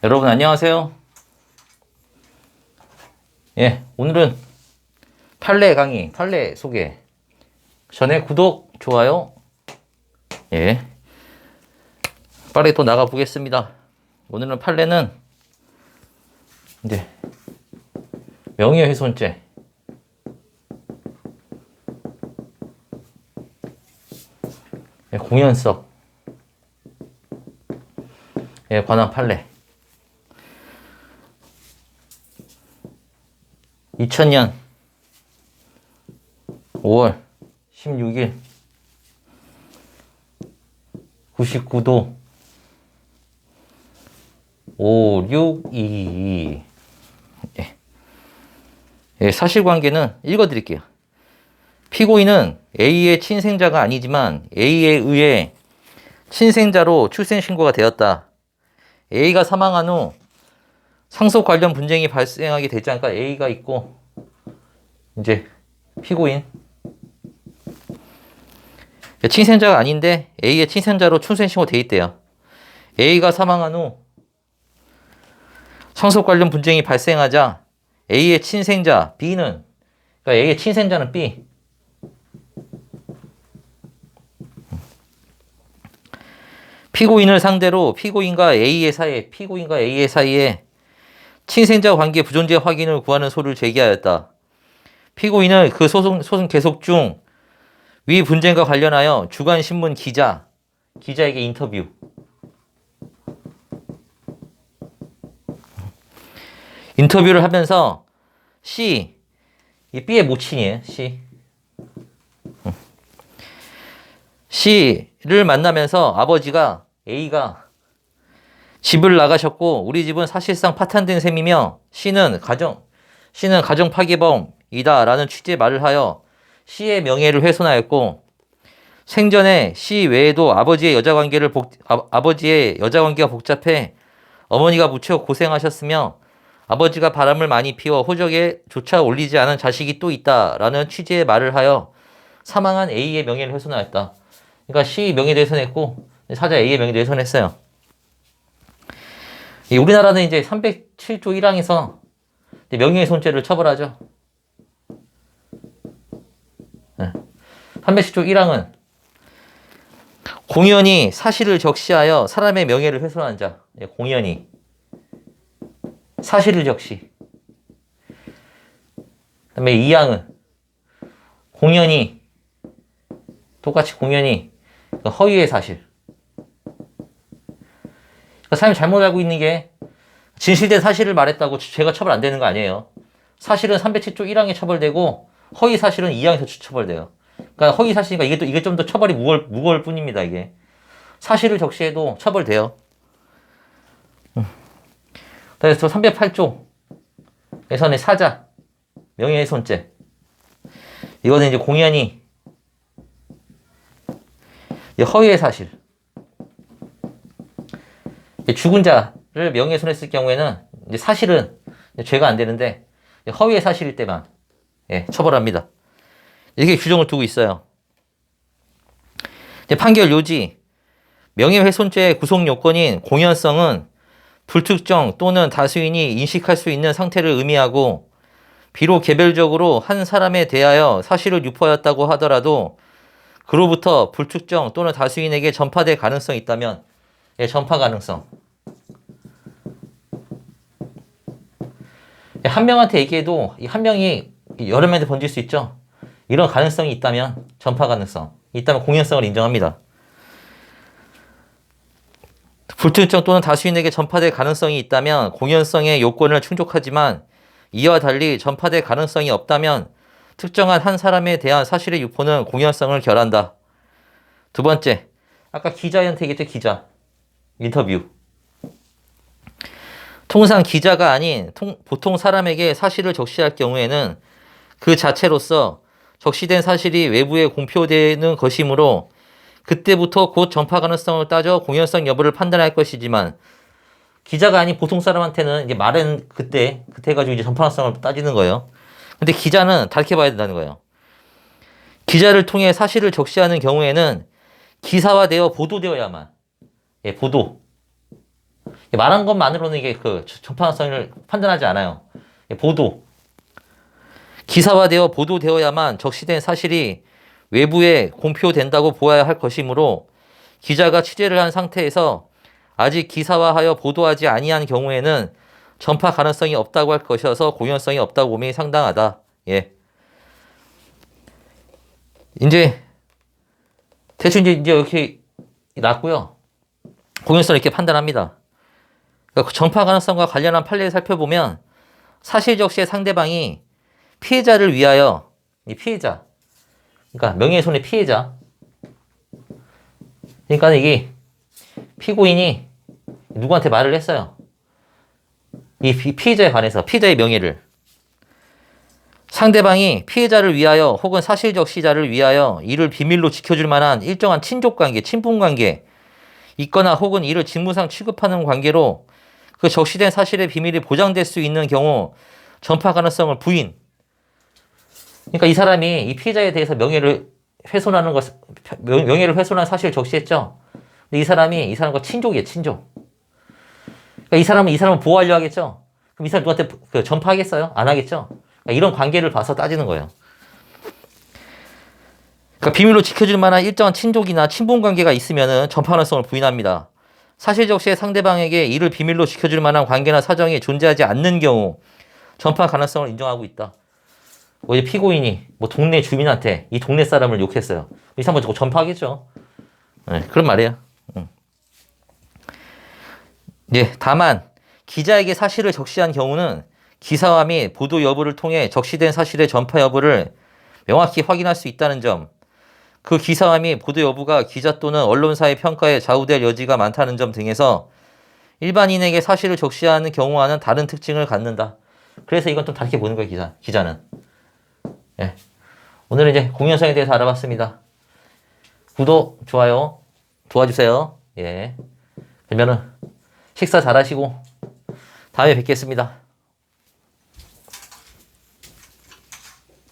여러분 안녕하세요. 오늘은 판례 강의, 판례 소개. 전에 구독, 좋아요. 빨리 또 나가 보겠습니다. 오늘은 판례는 이제 명예훼손죄. 공연성에 관한 판례. 2000년 5월 16일 99도 5622. 사실관계는 읽어드릴게요. 피고인은 A의 친생자가 아니지만 A에 의해 친생자로 출생신고가 되었다. A가 사망한 후 상속 관련 분쟁이 발생하게 되지 않을까. A가 있고 이제 피고인 친생자가 아닌데 A의 친생자로 출생신고 돼 있대요. A가 사망한 후 상속 관련 분쟁이 발생하자 A의 친생자 B는, 그러니까 A의 친생자는 B, 피고인을 상대로 피고인과 A의 사이에 친생자 관계 부존재 확인을 구하는 소를 제기하였다. 피고인은 그 소송 계속 중 위 분쟁과 관련하여 주간신문 기자에게 인터뷰. 인터뷰를 하면서 C, 이 B의 모친이에요. C를 만나면서 아버지가 A가 집을 나가셨고 우리 집은 사실상 파탄된 셈이며 C는 가정 파기범이다 라는 취지의 말을 하여 C의 명예를 훼손하였고, 생전에 C 외에도 아버지의 여자관계가 복잡해 어머니가 무척 고생하셨으며 아버지가 바람을 많이 피워 호적에조차 올리지 않은 자식이 또 있다 라는 취지의 말을 하여 사망한 A의 명예를 훼손하였다. 그러니까 C 명예를 훼손했고 사자 A의 명예를 훼손했어요. 우리나라는 이제 307조 1항에서 명예훼손죄를 처벌하죠. 307조 1항은 공연히 사실을 적시하여 사람의 명예를 훼손한 자. 공연히 사실을 적시. 그다음에 2항은 똑같이 공연히 허위의 사실. 그러니까 사람이 잘못 알고 있는 게 진실된 사실을 말했다고 죄가 처벌 안 되는 거 아니에요. 사실은 307조 1항에 처벌되고 허위 사실은 2항에서 처벌돼요. 그러니까 허위 사실이니까 이게 좀 더 처벌이 무거울 뿐입니다. 이게 사실을 적시해도 처벌돼요. 그래서 308조 에서는 사자 명예훼손죄. 이거는 이제 공연히 허위의 사실. 죽은 자를 명예훼손했을 경우에는 이제 사실은 죄가 안 되는데 허위의 사실일 때만 처벌합니다. 이렇게 규정을 두고 있어요. 판결 요지. 명예훼손죄의 구속 요건인 공연성은 불특정 또는 다수인이 인식할 수 있는 상태를 의미하고, 비록 개별적으로 한 사람에 대하여 사실을 유포하였다고 하더라도 그로부터 불특정 또는 다수인에게 전파될 가능성이 있다면 전파 가능성. 한 명한테 얘기해도 한 명이 여러 명한테 번질 수 있죠. 이런 가능성이 있다면 전파 가능성 있다면 공연성을 인정합니다. 불특정 또는 다수인에게 전파될 가능성이 있다면 공연성의 요건을 충족하지만, 이와 달리 전파될 가능성이 없다면 특정한 한 사람에 대한 사실의 유포는 공연성을 결한다. 두 번째, 아까 기자한테 얘기했죠. 기자 인터뷰. 통상 기자가 아닌 보통 사람에게 사실을 적시할 경우에는 그 자체로서 적시된 사실이 외부에 공표되는 것이므로 그때부터 곧 전파 가능성을 따져 공연성 여부를 판단할 것이지만, 기자가 아닌 보통 사람한테는 이제 말은 그때 해가지고 이제 전파 가능성을 따지는 거예요. 근데 기자는 다르게 봐야 된다는 거예요. 기자를 통해 사실을 적시하는 경우에는 기사화되어 보도되어야만. 보도. 말한 것만으로는 이게 그 전파 가능성을 판단하지 않아요. 보도. 기사화되어 보도되어야만 적시된 사실이 외부에 공표된다고 보아야 할 것이므로 기자가 취재를 한 상태에서 아직 기사화하여 보도하지 아니한 경우에는 전파 가능성이 없다고 할 것이어서 공연성이 없다고 보기 상당하다. 예. 이제 대충 이제 이렇게 났고요. 공연성을 이렇게 판단합니다. 그러니까 전파 가능성과 관련한 판례를 살펴보면 사실 적시의 상대방이 피해자를 위하여 이 피해자, 그러니까 명예훼손의 피해자, 그러니까 이게 피고인이 누구한테 말을 했어요. 이 피해자에 관해서 피해자의 명예를 상대방이 피해자를 위하여 혹은 사실 적시자를 위하여 이를 비밀로 지켜줄 만한 일정한 친족관계, 친분관계 있거나 혹은 이를 직무상 취급하는 관계로 그 적시된 사실의 비밀이 보장될 수 있는 경우 전파 가능성을 부인. 그러니까 이 사람이 이 피해자에 대해서 명예를 훼손한 사실을 적시했죠. 근데 이 사람과 친족이에요, 친족. 그러니까 이 사람은 보호하려 하겠죠. 그럼 이 사람 누구한테 전파하겠어요? 안 하겠죠. 그러니까 이런 관계를 봐서 따지는 거예요. 그러니까 비밀로 지켜줄 만한 일정한 친족이나 친분 관계가 있으면은 전파 가능성을 부인합니다. 사실 적시의 상대방에게 이를 비밀로 지켜줄 만한 관계나 사정이 존재하지 않는 경우 전파 가능성을 인정하고 있다. 뭐 이제 피고인이 뭐 동네 주민한테 이 동네 사람을 욕했어요. 이 사람은 저거 전파하겠죠. 네, 그런 말이에요. 예, 다만 기자에게 사실을 적시한 경우는 기사화 및 보도 여부를 통해 적시된 사실의 전파 여부를 명확히 확인할 수 있다는 점, 그 기사화 및 보도 여부가 기자 또는 언론사의 평가에 좌우될 여지가 많다는 점 등에서 일반인에게 사실을 적시하는 경우와는 다른 특징을 갖는다. 그래서 이건 좀 다르게 보는 거예요, 기자는. 예. 오늘은 이제 공연성에 대해서 알아봤습니다. 구독, 좋아요 도와주세요. 예. 그러면은 식사 잘 하시고 다음에 뵙겠습니다.